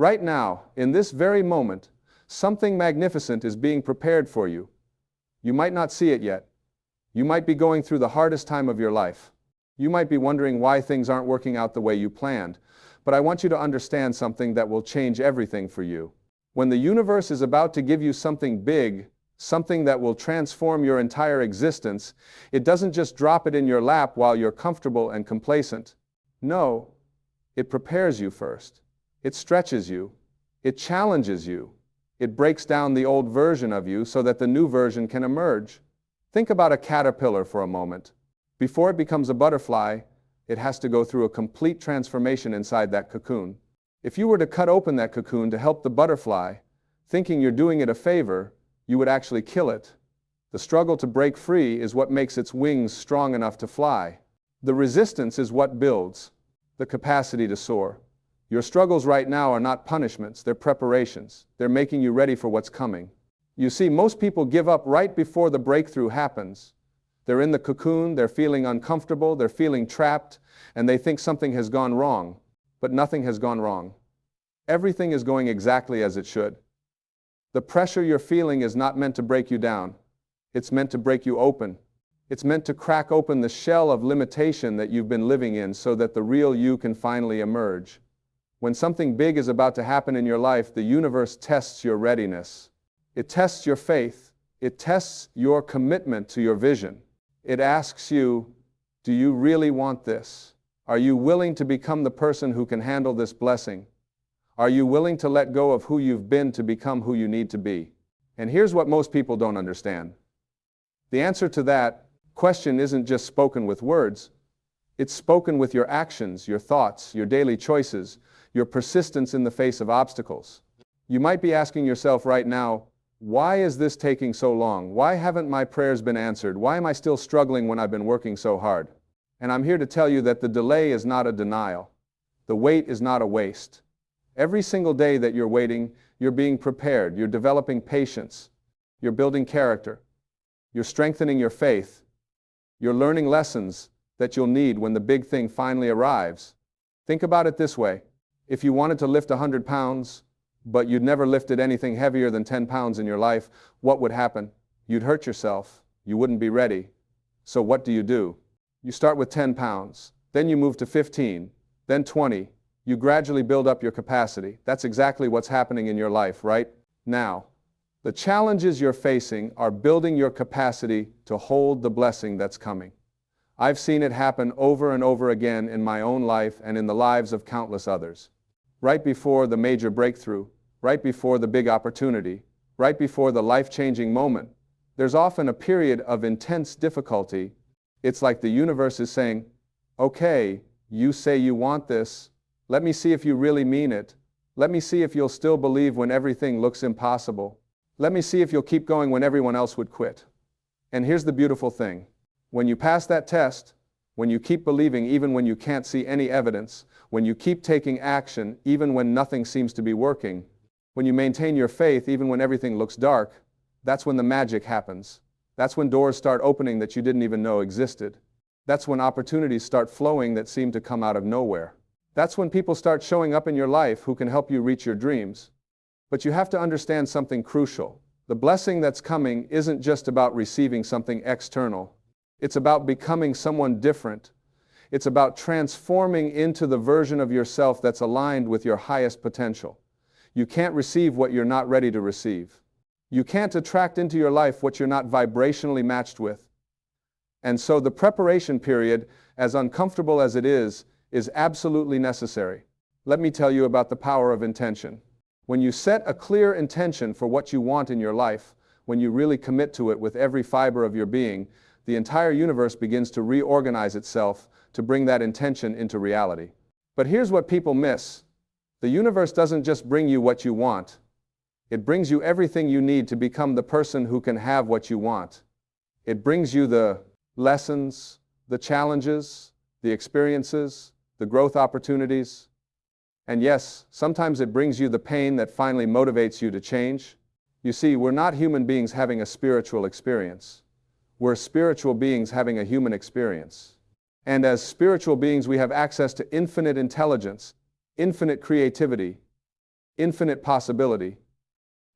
Right now, in this very moment, something magnificent is being prepared for you. You might not see it yet. You might be going through the hardest time of your life. You might be wondering why things aren't working out the way you planned. But I want you to understand something that will change everything for you. When the universe is about to give you something big, something that will transform your entire existence, it doesn't just drop it in your lap while you're comfortable and complacent. No, it prepares you first. It stretches you. It challenges you. It breaks down the old version of you so that the new version can emerge. Think about a caterpillar for a moment. Before it becomes a butterfly, it has to go through a complete transformation inside that cocoon. If you were to cut open that cocoon to help the butterfly, thinking you're doing it a favor, you would actually kill it. The struggle to break free is what makes its wings strong enough to fly. The resistance is what builds the capacity to soar. Your struggles right now are not punishments, they're preparations. They're making you ready for what's coming. You see, most people give up right before the breakthrough happens. They're in the cocoon, they're feeling uncomfortable, they're feeling trapped, and they think something has gone wrong. But nothing has gone wrong. Everything is going exactly as it should. The pressure you're feeling is not meant to break you down. It's meant to break you open. It's meant to crack open the shell of limitation that you've been living in so that the real you can finally emerge. When something big is about to happen in your life, the universe tests your readiness. It tests your faith. It tests your commitment to your vision. It asks you, do you really want this? Are you willing to become the person who can handle this blessing? Are you willing to let go of who you've been to become who you need to be? And here's what most people don't understand. The answer to that question isn't just spoken with words. It's spoken with your actions, your thoughts, your daily choices, your persistence in the face of obstacles. You might be asking yourself right now, why is this taking so long? Why haven't my prayers been answered? Why am I still struggling when I've been working so hard? And I'm here to tell you that the delay is not a denial. The wait is not a waste. Every single day that you're waiting, you're being prepared, you're developing patience, you're building character, you're strengthening your faith, you're learning lessons that you'll need when the big thing finally arrives. Think about it this way. If you wanted to lift 100 pounds, but you'd never lifted anything heavier than 10 pounds in your life, what would happen? You'd hurt yourself. You wouldn't be ready. So what do? You start with 10 pounds, then you move to 15, then 20. You gradually build up your capacity. That's exactly what's happening in your life right now. The challenges you're facing are building your capacity to hold the blessing that's coming. I've seen it happen over and over again in my own life and in the lives of countless others. Right before the major breakthrough, right before the big opportunity, right before the life-changing moment, there's often a period of intense difficulty. It's like the universe is saying, okay, you say you want this. Let me see if you really mean it. Let me see if you'll still believe when everything looks impossible. Let me see if you'll keep going when everyone else would quit. And here's the beautiful thing. When you pass that test, when you keep believing even when you can't see any evidence, when you keep taking action even when nothing seems to be working, when you maintain your faith even when everything looks dark, that's when the magic happens. That's when doors start opening that you didn't even know existed. That's when opportunities start flowing that seem to come out of nowhere. That's when people start showing up in your life who can help you reach your dreams. But you have to understand something crucial. The blessing that's coming isn't just about receiving something external. It's about becoming someone different. It's about transforming into the version of yourself that's aligned with your highest potential. You can't receive what you're not ready to receive. You can't attract into your life what you're not vibrationally matched with. And so the preparation period, as uncomfortable as it is absolutely necessary. Let me tell you about the power of intention. When you set a clear intention for what you want in your life, when you really commit to it with every fiber of your being, the entire universe begins to reorganize itself to bring that intention into reality. But here's what people miss. The universe doesn't just bring you what you want. It brings you everything you need to become the person who can have what you want. It brings you the lessons, the challenges, the experiences, the growth opportunities. And yes, sometimes it brings you the pain that finally motivates you to change. You see, we're not human beings having a spiritual experience. We're spiritual beings having a human experience. And as spiritual beings, we have access to infinite intelligence, infinite creativity, infinite possibility.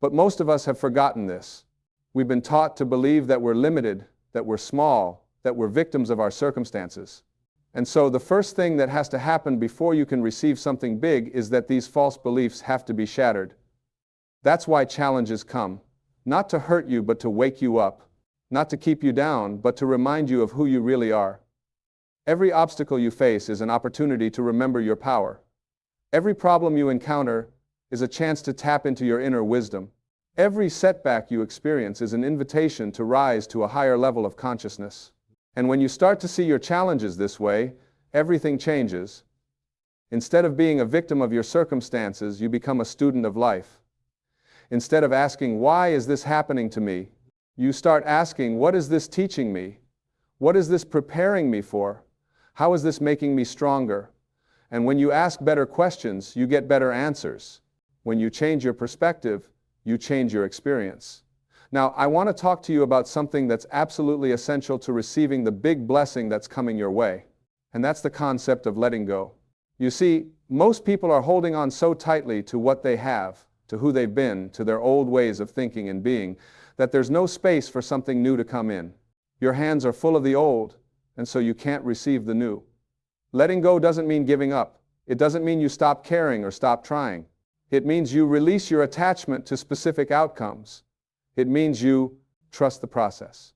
But most of us have forgotten this. We've been taught to believe that we're limited, that we're small, that we're victims of our circumstances. And so the first thing that has to happen before you can receive something big is that these false beliefs have to be shattered. That's why challenges come. Not to hurt you, but to wake you up. Not to keep you down, but to remind you of who you really are. Every obstacle you face is an opportunity to remember your power. Every problem you encounter is a chance to tap into your inner wisdom. Every setback you experience is an invitation to rise to a higher level of consciousness. And when you start to see your challenges this way, everything changes. Instead of being a victim of your circumstances, you become a student of life. Instead of asking, why is this happening to me? You start asking, what is this teaching me? What is this preparing me for? How is this making me stronger? And when you ask better questions, you get better answers. When you change your perspective, you change your experience. Now, I want to talk to you about something that's absolutely essential to receiving the big blessing that's coming your way. And that's the concept of letting go. You see, most people are holding on so tightly to what they have, to who they've been, to their old ways of thinking and being, that there's no space for something new to come in. Your hands are full of the old, and so you can't receive the new. Letting go doesn't mean giving up. It doesn't mean you stop caring or stop trying. It means you release your attachment to specific outcomes. It means you trust the process.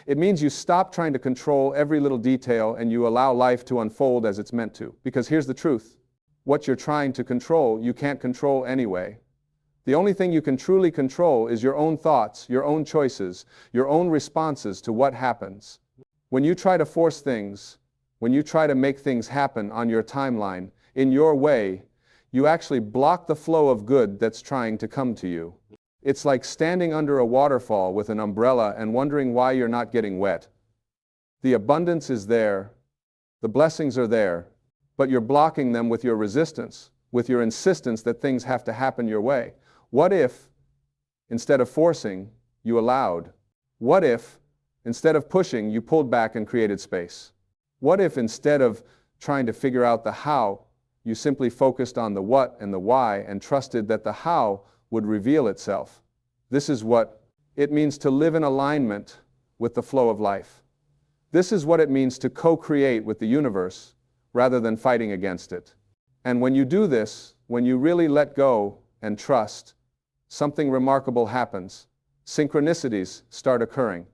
It means you stop trying to control every little detail and you allow life to unfold as it's meant to. Because here's the truth. What you're trying to control, you can't control anyway. The only thing you can truly control is your own thoughts, your own choices, your own responses to what happens. When you try to force things, when you try to make things happen on your timeline, in your way, you actually block the flow of good that's trying to come to you. It's like standing under a waterfall with an umbrella and wondering why you're not getting wet. The abundance is there, the blessings are there, but you're blocking them with your resistance, with your insistence that things have to happen your way. What if, instead of forcing, you allowed? What if, instead of pushing, you pulled back and created space? What if, instead of trying to figure out the how, you simply focused on the what and the why and trusted that the how would reveal itself? This is what it means to live in alignment with the flow of life. This is what it means to co-create with the universe rather than fighting against it. And when you do this, when you really let go and trust, something remarkable happens. Synchronicities start occurring.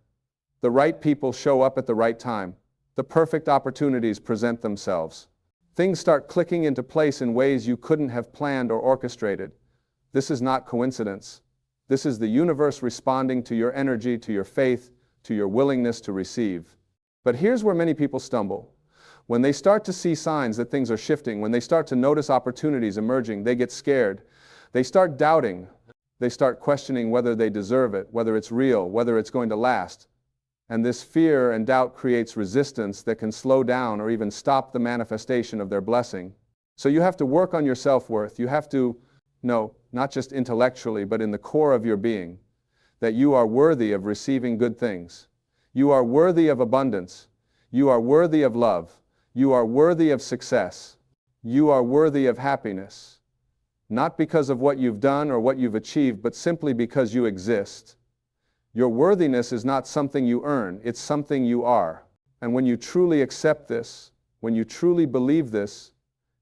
The right people show up at the right time. The perfect opportunities present themselves. Things start clicking into place in ways you couldn't have planned or orchestrated. This is not coincidence. This is the universe responding to your energy, to your faith, to your willingness to receive. But here's where many people stumble. When they start to see signs that things are shifting, when they start to notice opportunities emerging, they get scared. They start doubting. They start questioning whether they deserve it, whether it's real, whether it's going to last. And this fear and doubt creates resistance that can slow down or even stop the manifestation of their blessing. So you have to work on your self-worth. You have to know, not just intellectually, but in the core of your being, that you are worthy of receiving good things. You are worthy of abundance. You are worthy of love. You are worthy of success. You are worthy of happiness. Not because of what you've done or what you've achieved, but simply because you exist. Your worthiness is not something you earn, it's something you are. And when you truly accept this, when you truly believe this,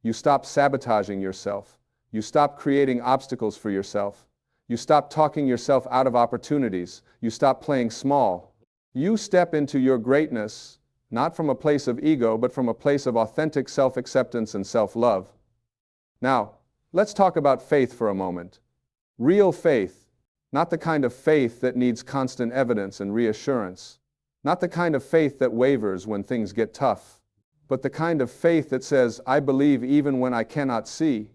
you stop sabotaging yourself. You stop creating obstacles for yourself. You stop talking yourself out of opportunities. You stop playing small. You step into your greatness, not from a place of ego, but from a place of authentic self-acceptance and self-love. Now, let's talk about faith for a moment. Real faith, not the kind of faith that needs constant evidence and reassurance. Not the kind of faith that wavers when things get tough, but the kind of faith that says, I believe even when I cannot see.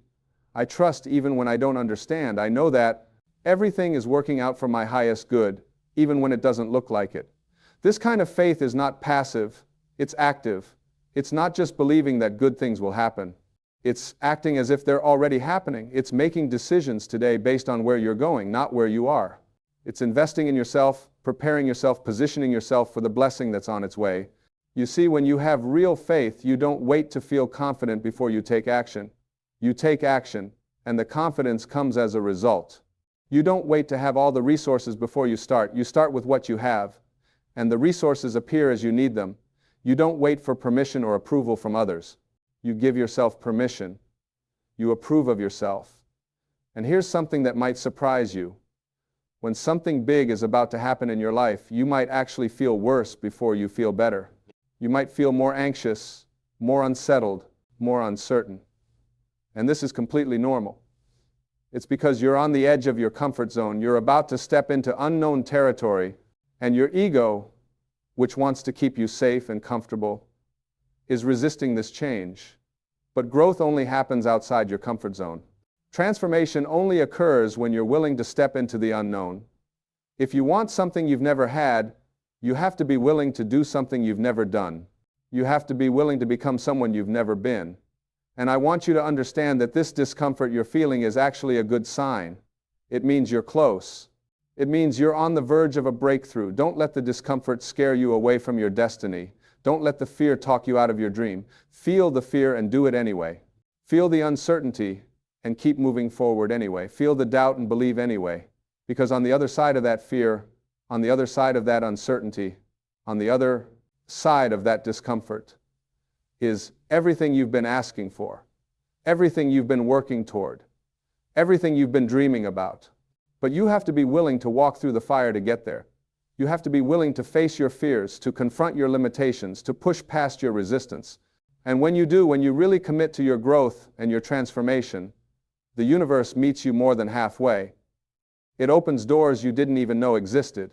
I trust even when I don't understand. I know that everything is working out for my highest good, even when it doesn't look like it. This kind of faith is not passive, it's active. It's not just believing that good things will happen. It's acting as if they're already happening. It's making decisions today based on where you're going, not where you are. It's investing in yourself, preparing yourself, positioning yourself for the blessing that's on its way. You see, when you have real faith, you don't wait to feel confident before you take action. You take action. and the confidence comes as a result. You don't wait to have all the resources before you start with what you have, and the resources appear as you need them. You don't wait for permission or approval from others. You give yourself permission. You approve of yourself. And here's something that might surprise you. When something big is about to happen in your life, you might actually feel worse before you feel better. You might feel more anxious, more unsettled, more uncertain. And this is completely normal. It's because you're on the edge of your comfort zone. You're about to step into unknown territory, and your ego, which wants to keep you safe and comfortable, is resisting this change. But growth only happens outside your comfort zone. Transformation only occurs when you're willing to step into the unknown. If you want something you've never had, you have to be willing to do something you've never done. You have to be willing to become someone you've never been. And I want you to understand that this discomfort you're feeling is actually a good sign. It means you're close. It means you're on the verge of a breakthrough. Don't let the discomfort scare you away from your destiny. Don't let the fear talk you out of your dream. Feel the fear and do it anyway. Feel the uncertainty and keep moving forward anyway. Feel the doubt and believe anyway. Because on the other side of that fear, on the other side of that uncertainty, on the other side of that discomfort, is everything you've been asking for, everything you've been working toward, everything you've been dreaming about. But you have to be willing to walk through the fire to get there. You have to be willing to face your fears, to confront your limitations, to push past your resistance. And when you do, when you really commit to your growth and your transformation, the universe meets you more than halfway. It opens doors you didn't even know existed.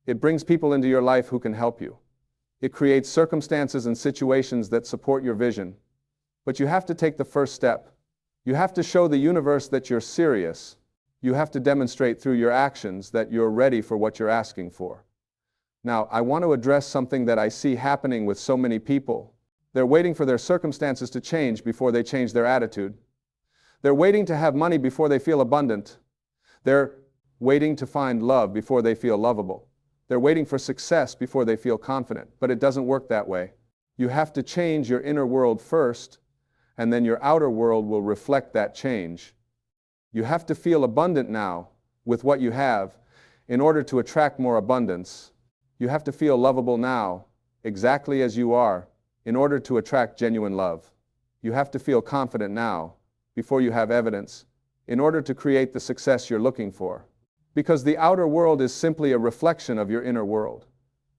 It brings people into your life who can help you. It creates circumstances and situations that support your vision. But you have to take the first step. You have to show the universe that you're serious. You have to demonstrate through your actions that you're ready for what you're asking for. Now, I want to address something that I see happening with so many people. They're waiting for their circumstances to change before they change their attitude. They're waiting to have money before they feel abundant. They're waiting to find love before they feel lovable. They're waiting for success before they feel confident, but it doesn't work that way. You have to change your inner world first, and then your outer world will reflect that change. You have to feel abundant now with what you have in order to attract more abundance. You have to feel lovable now, exactly as you are, in order to attract genuine love. You have to feel confident now, before you have evidence, in order to create the success you're looking for. Because the outer world is simply a reflection of your inner world.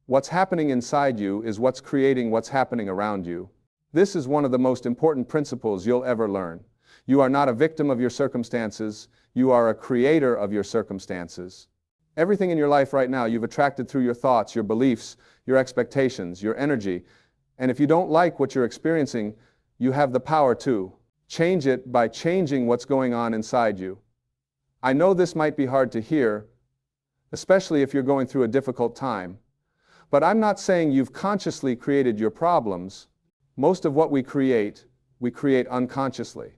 What's happening inside you is what's creating what's happening around you. This is one of the most important principles you'll ever learn. You are not a victim of your circumstances. You are a creator of your circumstances. Everything in your life right now you've attracted through your thoughts, your beliefs, your expectations, your energy. And if you don't like what you're experiencing, you have the power to change it by changing what's going on inside you. I know this might be hard to hear, especially if you're going through a difficult time. But I'm not saying you've consciously created your problems. Most of what we create unconsciously,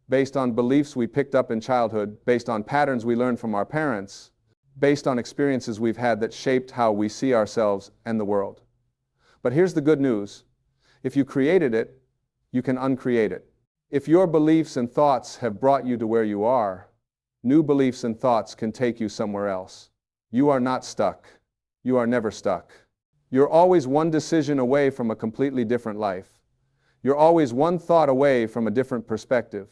based on beliefs we picked up in childhood, based on patterns we learned from our parents, based on experiences we've had that shaped how we see ourselves and the world. But here's the good news. If you created it, you can uncreate it. If your beliefs and thoughts have brought you to where you are, new beliefs and thoughts can take you somewhere else. You are not stuck. You are never stuck. You're always one decision away from a completely different life. You're always one thought away from a different perspective.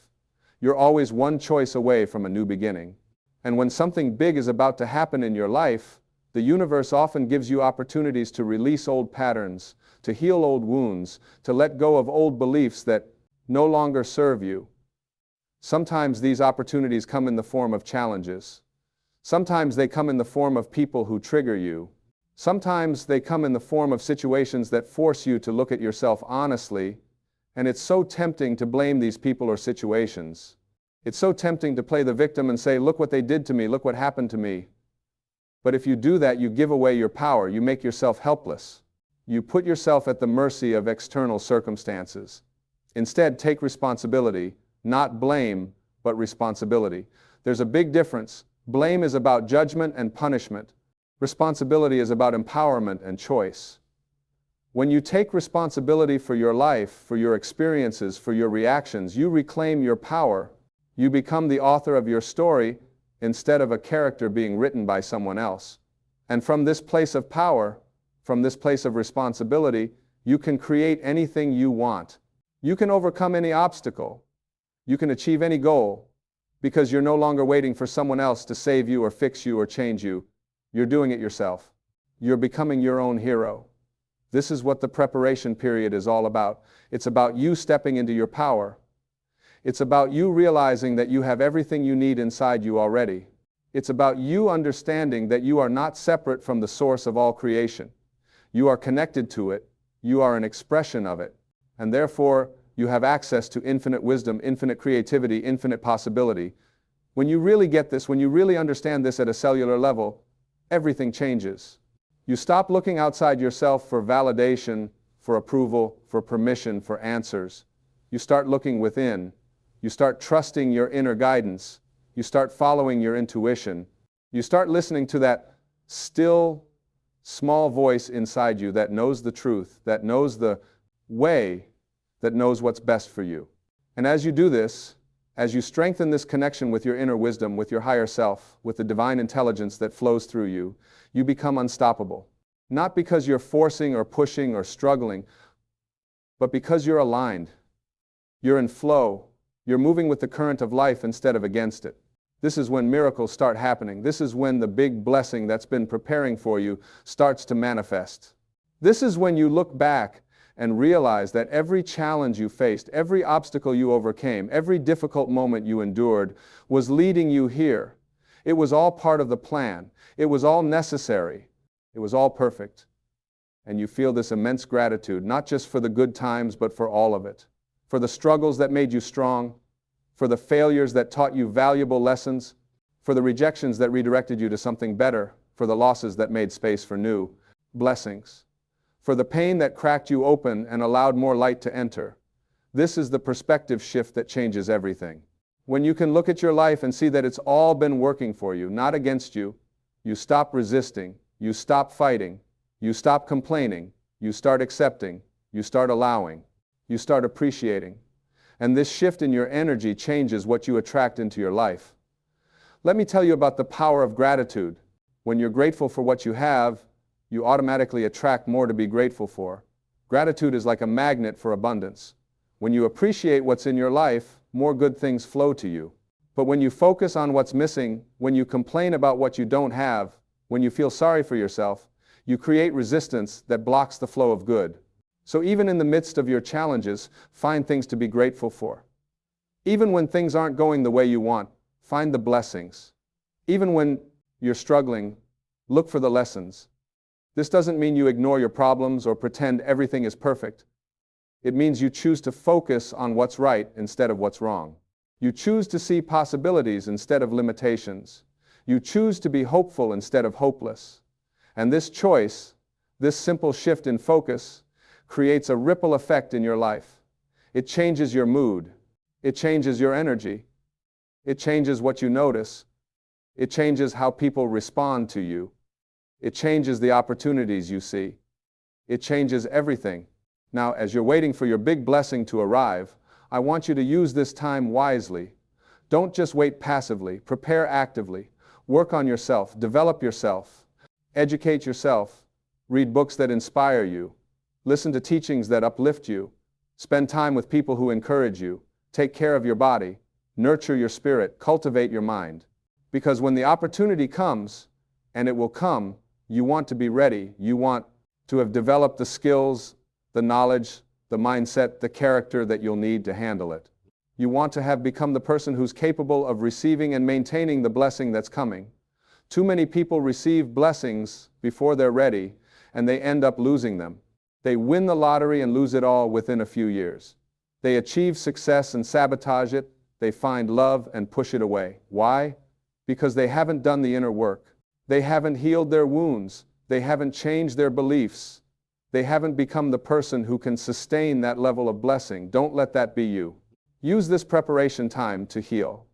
You're always one choice away from a new beginning. And when something big is about to happen in your life, the universe often gives you opportunities to release old patterns, to heal old wounds, to let go of old beliefs that no longer serve you. Sometimes these opportunities come in the form of challenges. Sometimes they come in the form of people who trigger you. Sometimes they come in the form of situations that force you to look at yourself honestly, and it's so tempting to blame these people or situations. It's so tempting to play the victim and say, look what they did to me, look what happened to me. But if you do that, you give away your power, you make yourself helpless. You put yourself at the mercy of external circumstances. Instead, take responsibility, not blame, but responsibility. There's a big difference. Blame is about judgment and punishment. Responsibility is about empowerment and choice. When you take responsibility for your life, for your experiences, for your reactions, you reclaim your power. You become the author of your story instead of a character being written by someone else. And from this place of power, from this place of responsibility, you can create anything you want. You can overcome any obstacle. You can achieve any goal, because you're no longer waiting for someone else to save you or fix you or change you. You're doing it yourself. You're becoming your own hero. This is what the preparation period is all about. It's about you stepping into your power. It's about you realizing that you have everything you need inside you already. It's about you understanding that you are not separate from the source of all creation. You are connected to it. You are an expression of it. And therefore, you have access to infinite wisdom, infinite creativity, infinite possibility. When you really get this, when you really understand this at a cellular level, everything changes. You stop looking outside yourself for validation, for approval, for permission, for answers. You start looking within. You start trusting your inner guidance. You start following your intuition. You start listening to that still, small voice inside you that knows the truth, that knows the way, that knows what's best for you. And as you do this, as you strengthen this connection with your inner wisdom, with your higher self, with the divine intelligence that flows through you, you become unstoppable. Not because you're forcing or pushing or struggling, but because you're aligned. You're in flow. You're moving with the current of life instead of against it. This is when miracles start happening. This is when the big blessing that's been preparing for you starts to manifest. This is when you look back and realize that every challenge you faced, every obstacle you overcame, every difficult moment you endured was leading you here. It was all part of the plan. It was all necessary. It was all perfect. And you feel this immense gratitude, not just for the good times, but for all of it. For the struggles that made you strong, for the failures that taught you valuable lessons, for the rejections that redirected you to something better, for the losses that made space for new blessings, for the pain that cracked you open and allowed more light to enter. This is the perspective shift that changes everything. When you can look at your life and see that it's all been working for you, not against you, you stop resisting, you stop fighting, you stop complaining, you start accepting, you start allowing, you start appreciating. And this shift in your energy changes what you attract into your life. Let me tell you about the power of gratitude. When you're grateful for what you have, you automatically attract more to be grateful for. Gratitude is like a magnet for abundance. When you appreciate what's in your life, more good things flow to you. But when you focus on what's missing, when you complain about what you don't have, when you feel sorry for yourself, you create resistance that blocks the flow of good. So even in the midst of your challenges, find things to be grateful for. Even when things aren't going the way you want, find the blessings. Even when you're struggling, look for the lessons. This doesn't mean you ignore your problems or pretend everything is perfect. It means you choose to focus on what's right instead of what's wrong. You choose to see possibilities instead of limitations. You choose to be hopeful instead of hopeless. And this choice, this simple shift in focus, creates a ripple effect in your life. It changes your mood. It changes your energy. It changes what you notice. It changes how people respond to you. It changes the opportunities you see. It changes everything. Now, as you're waiting for your big blessing to arrive, I want you to use this time wisely. Don't just wait passively. Prepare actively. Work on yourself. Develop yourself. Educate yourself. Read books that inspire you. Listen to teachings that uplift you. Spend time with people who encourage you. Take care of your body. Nurture your spirit. Cultivate your mind. Because when the opportunity comes, and it will come, you want to be ready. You want to have developed the skills, the knowledge, the mindset, the character that you'll need to handle it. You want to have become the person who's capable of receiving and maintaining the blessing that's coming. Too many people receive blessings before they're ready, and they end up losing them. They win the lottery and lose it all within a few years. They achieve success and sabotage it. They find love and push it away. Why? Because they haven't done the inner work. They haven't healed their wounds. They haven't changed their beliefs. They haven't become the person who can sustain that level of blessing. Don't let that be you. Use this preparation time to heal.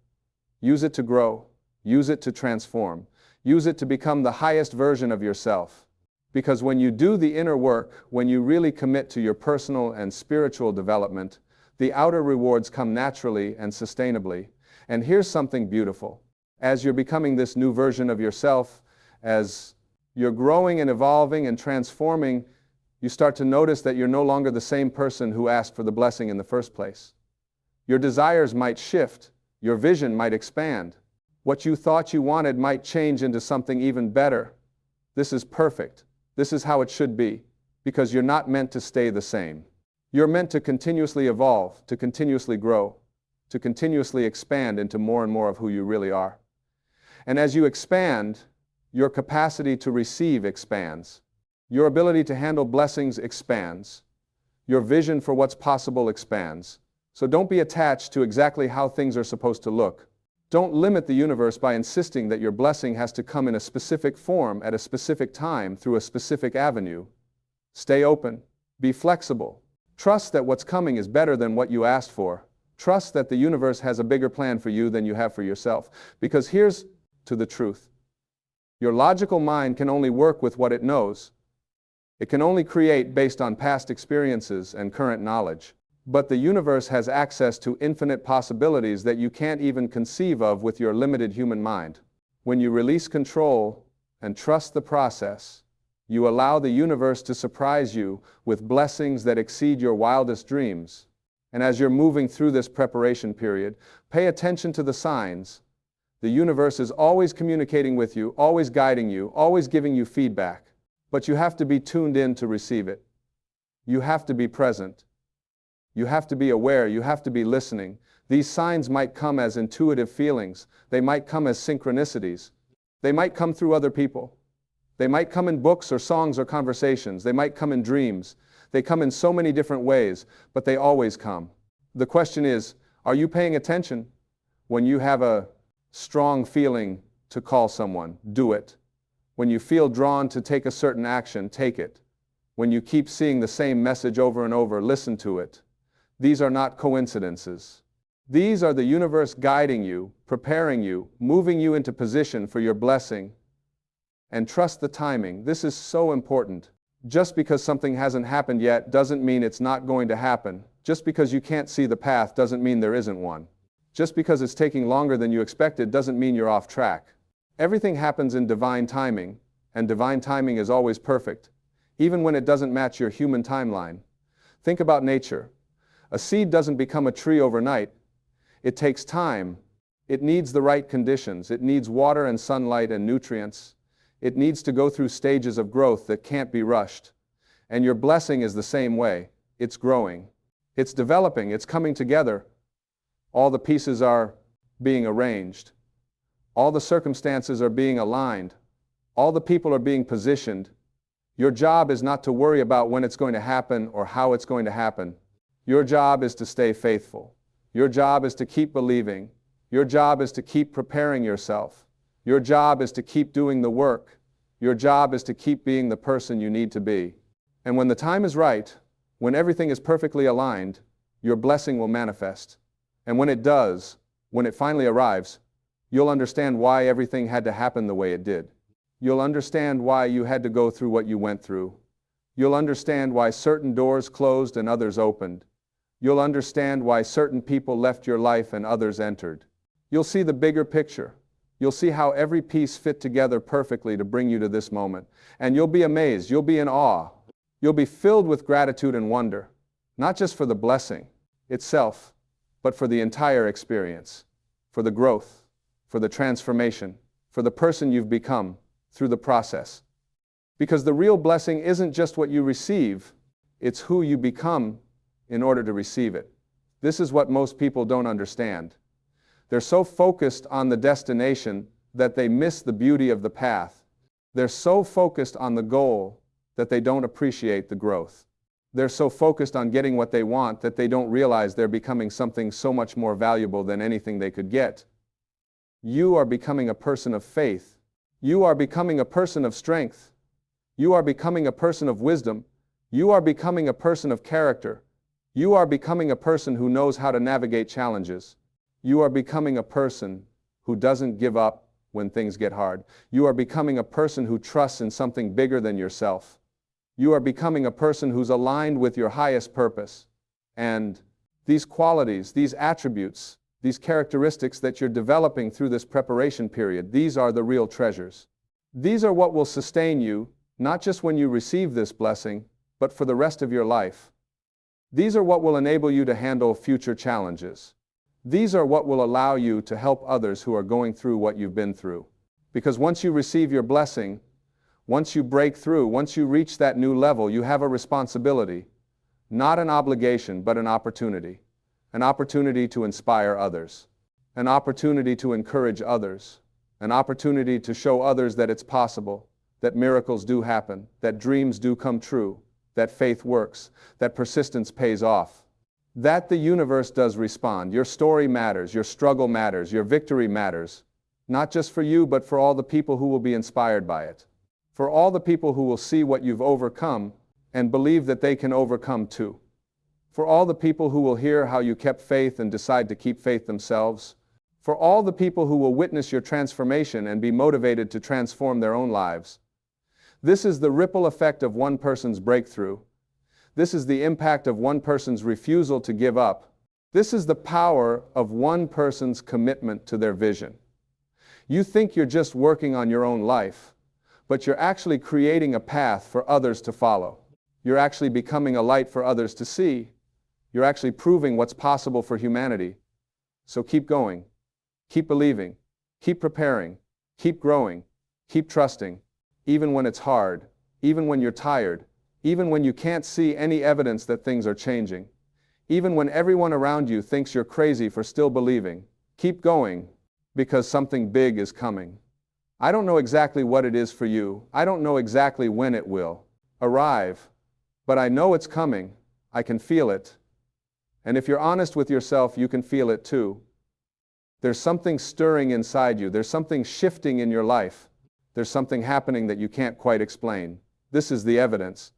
Use it to grow. Use it to transform. Use it to become the highest version of yourself. Because when you do the inner work, when you really commit to your personal and spiritual development, the outer rewards come naturally and sustainably. And here's something beautiful. As you're becoming this new version of yourself, as you're growing and evolving and transforming, you start to notice that you're no longer the same person who asked for the blessing in the first place. Your desires might shift. Your vision might expand. What you thought you wanted might change into something even better. This is perfect. This is how it should be, because you're not meant to stay the same. You're meant to continuously evolve, to continuously grow, to continuously expand into more and more of who you really are. And as you expand, your capacity to receive expands. Your ability to handle blessings expands. Your vision for what's possible expands. So don't be attached to exactly how things are supposed to look. Don't limit the universe by insisting that your blessing has to come in a specific form at a specific time through a specific avenue. Stay open. Be flexible. Trust that what's coming is better than what you asked for. Trust that the universe has a bigger plan for you than you have for yourself. Because here's to the truth. Your logical mind can only work with what it knows. It can only create based on past experiences and current knowledge. But the universe has access to infinite possibilities that you can't even conceive of with your limited human mind. When you release control and trust the process, you allow the universe to surprise you with blessings that exceed your wildest dreams. And as you're moving through this preparation period, pay attention to the signs. The universe is always communicating with you, always guiding you, always giving you feedback. But you have to be tuned in to receive it. You have to be present. You have to be aware. You have to be listening. These signs might come as intuitive feelings. They might come as synchronicities. They might come through other people. They might come in books or songs or conversations. They might come in dreams. They come in so many different ways, but they always come. The question is, are you paying attention? When you have a strong feeling to call someone, do it. When you feel drawn to take a certain action, take it. When you keep seeing the same message over and over, listen to it. These are not coincidences. These are the universe guiding you, preparing you, moving you into position for your blessing. And trust the timing. This is so important. Just because something hasn't happened yet doesn't mean it's not going to happen. Just because you can't see the path doesn't mean there isn't one. Just because it's taking longer than you expected doesn't mean you're off track. Everything happens in divine timing, and divine timing is always perfect, even when it doesn't match your human timeline. Think about nature. A seed doesn't become a tree overnight. It takes time. It needs the right conditions. It needs water and sunlight and nutrients. It needs to go through stages of growth that can't be rushed. And your blessing is the same way. It's growing. It's developing. It's coming together. All the pieces are being arranged. All the circumstances are being aligned. All the people are being positioned. Your job is not to worry about when it's going to happen or how it's going to happen. Your job is to stay faithful. Your job is to keep believing. Your job is to keep preparing yourself. Your job is to keep doing the work. Your job is to keep being the person you need to be. And when the time is right, when everything is perfectly aligned, your blessing will manifest. And when it does, when it finally arrives, you'll understand why everything had to happen the way it did. You'll understand why you had to go through what you went through. You'll understand why certain doors closed and others opened. You'll understand why certain people left your life and others entered. You'll see the bigger picture. You'll see how every piece fit together perfectly to bring you to this moment. And you'll be amazed. You'll be in awe. You'll be filled with gratitude and wonder, not just for the blessing itself, but for the entire experience, for the growth, for the transformation, for the person you've become through the process. Because the real blessing isn't just what you receive, it's who you become in order to receive it. This is what most people don't understand. They're so focused on the destination that they miss the beauty of the path. They're so focused on the goal that they don't appreciate the growth. They're so focused on getting what they want that they don't realize they're becoming something so much more valuable than anything they could get. You are becoming a person of faith. You are becoming a person of strength. You are becoming a person of wisdom. You are becoming a person of character. You are becoming a person who knows how to navigate challenges. You are becoming a person who doesn't give up when things get hard. You are becoming a person who trusts in something bigger than yourself. You are becoming a person who's aligned with your highest purpose. And these qualities, these attributes, these characteristics that you're developing through this preparation period, these are the real treasures. These are what will sustain you, not just when you receive this blessing, but for the rest of your life. These are what will enable you to handle future challenges. These are what will allow you to help others who are going through what you've been through. Because once you receive your blessing, once you break through, once you reach that new level, you have a responsibility, not an obligation, but an opportunity. An opportunity to inspire others, an opportunity to encourage others, an opportunity to show others that it's possible, that miracles do happen, that dreams do come true, that faith works, that persistence pays off, that the universe does respond. Your story matters, your struggle matters, your victory matters, not just for you, but for all the people who will be inspired by it, for all the people who will see what you've overcome and believe that they can overcome too. For all the people who will hear how you kept faith and decide to keep faith themselves. For all the people who will witness your transformation and be motivated to transform their own lives. This is the ripple effect of one person's breakthrough. This is the impact of one person's refusal to give up. This is the power of one person's commitment to their vision. You think you're just working on your own life, but you're actually creating a path for others to follow. You're actually becoming a light for others to see. You're actually proving what's possible for humanity. So keep going, keep believing, keep preparing, keep growing, keep trusting, even when it's hard, even when you're tired, even when you can't see any evidence that things are changing, even when everyone around you thinks you're crazy for still believing. Keep going, because something big is coming. I don't know exactly what it is for you. I don't know exactly when it will arrive, but I know it's coming. I can feel it. And if you're honest with yourself, you can feel it too. There's something stirring inside you. There's something shifting in your life. There's something happening that you can't quite explain. This is the evidence.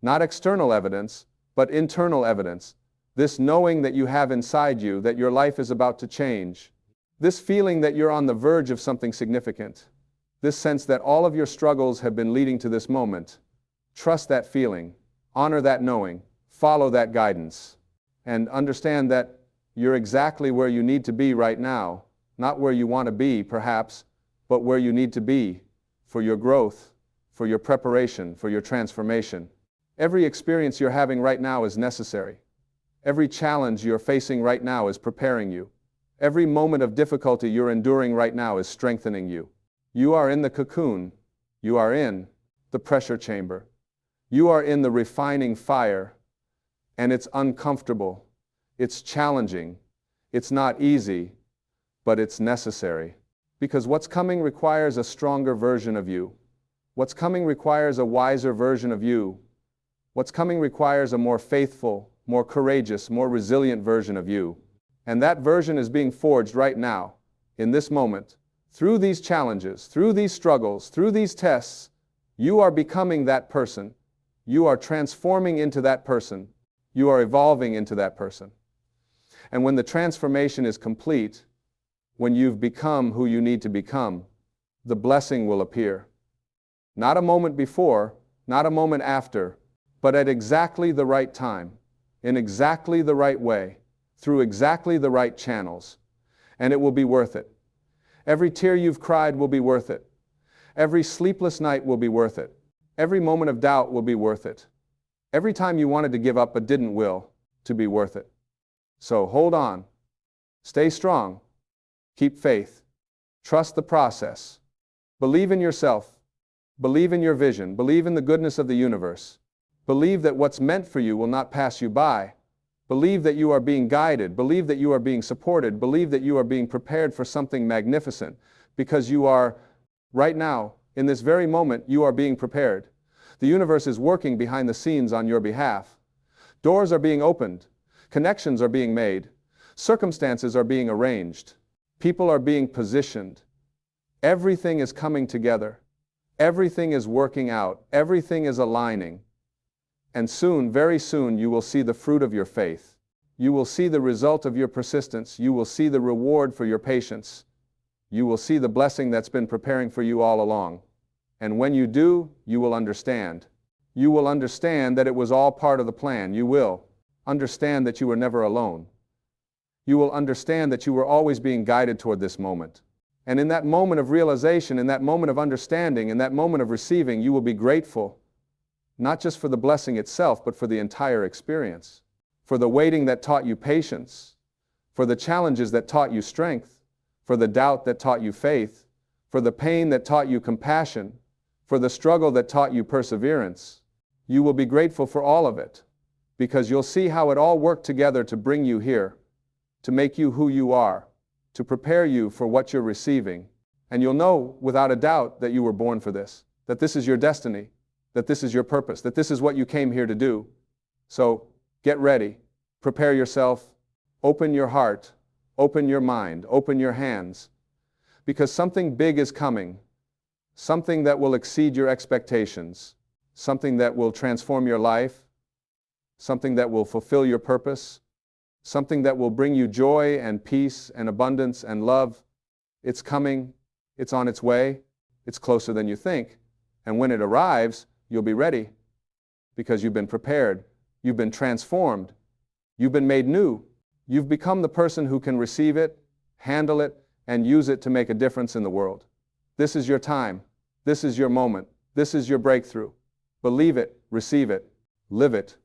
Not external evidence, but internal evidence. This knowing that you have inside you that your life is about to change. This feeling that you're on the verge of something significant. This sense that all of your struggles have been leading to this moment. Trust that feeling. Honor that knowing. Follow that guidance. And understand that you're exactly where you need to be right now, not where you want to be, perhaps, but where you need to be for your growth, for your preparation, for your transformation. Every experience you're having right now is necessary. Every challenge you're facing right now is preparing you. Every moment of difficulty you're enduring right now is strengthening you. You are in the cocoon. You are in the pressure chamber. You are in the refining fire. And it's uncomfortable, it's challenging, it's not easy, but it's necessary. Because what's coming requires a stronger version of you. What's coming requires a wiser version of you. What's coming requires a more faithful, more courageous, more resilient version of you. And that version is being forged right now, in this moment. Through these challenges, through these struggles, through these tests, you are becoming that person. You are transforming into that person. You are evolving into that person. And when the transformation is complete, when you've become who you need to become, the blessing will appear. Not a moment before, not a moment after, but at exactly the right time, in exactly the right way, through exactly the right channels. And it will be worth it. Every tear you've cried will be worth it. Every sleepless night will be worth it. Every moment of doubt will be worth it. Every time you wanted to give up but didn't will, to be worth it. So hold on. Stay strong. Keep faith. Trust the process. Believe in yourself. Believe in your vision. Believe in the goodness of the universe. Believe that what's meant for you will not pass you by. Believe that you are being guided. Believe that you are being supported. Believe that you are being prepared for something magnificent. Because you are, right now, in this very moment, you are being prepared. The universe is working behind the scenes on your behalf. Doors are being opened. Connections are being made. Circumstances are being arranged. People are being positioned. Everything is coming together. Everything is working out. Everything is aligning. And soon, very soon, you will see the fruit of your faith. You will see the result of your persistence. You will see the reward for your patience. You will see the blessing that's been preparing for you all along. And when you do, you will understand. You will understand that it was all part of the plan. You will understand that you were never alone. You will understand that you were always being guided toward this moment. And in that moment of realization, in that moment of understanding, in that moment of receiving, you will be grateful, not just for the blessing itself, but for the entire experience, for the waiting that taught you patience, for the challenges that taught you strength, for the doubt that taught you faith, for the pain that taught you compassion, for the struggle that taught you perseverance. You will be grateful for all of it, because you'll see how it all worked together to bring you here, to make you who you are, to prepare you for what you're receiving. And you'll know without a doubt that you were born for this, that this is your destiny, that this is your purpose, that this is what you came here to do. So get ready, prepare yourself, open your heart, open your mind, open your hands, because something big is coming, something that will exceed your expectations, something that will transform your life, something that will fulfill your purpose, something that will bring you joy and peace and abundance and love. It's coming, it's on its way, it's closer than you think. And when it arrives, you'll be ready, because you've been prepared, you've been transformed, you've been made new. You've become the person who can receive it, handle it, and use it to make a difference in the world. This is your time. This is your moment. This is your breakthrough. Believe it, receive it, live it.